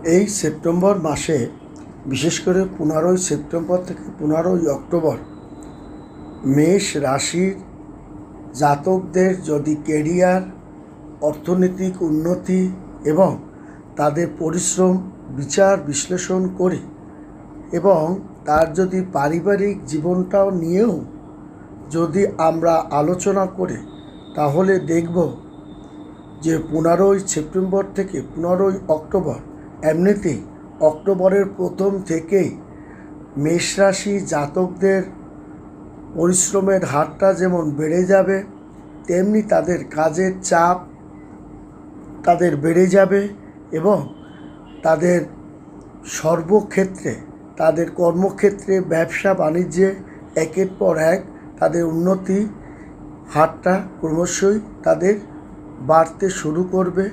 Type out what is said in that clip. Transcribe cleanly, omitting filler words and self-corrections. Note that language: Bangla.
এই সেপ্টেম্বর মাসে বিশেষ করে 15ই সেপ্টেম্বর থেকে 15ই অক্টোবর মেষ রাশির জাতকদের যদি কেরিয়ার, অর্থনৈতিক উন্নতি এবং তাদের পরিশ্রম বিচার বিশ্লেষণ করে এবং তার যদি পারিবারিক জীবনটাও নিয়েও যদি আমরা আলোচনা করে তাহলে দেখব যে 15ই সেপ্টেম্বর থেকে 15ই অক্টোবর এমনিতেই অক্টোবরের প্রথম থেকেই মেষ রাশি জাতকদের পরিশ্রমের হারটা যেমন বেড়ে যাবে, তেমনি তাদের কাজের চাপ তাদের বেড়ে যাবে এবং তাদের সর্বক্ষেত্রে তাদের কর্মক্ষেত্রে ব্যবসা বাণিজ্যে একের পর এক তাদের উন্নতি হারটা ক্রমশই তাদের বাড়তে শুরু করবে।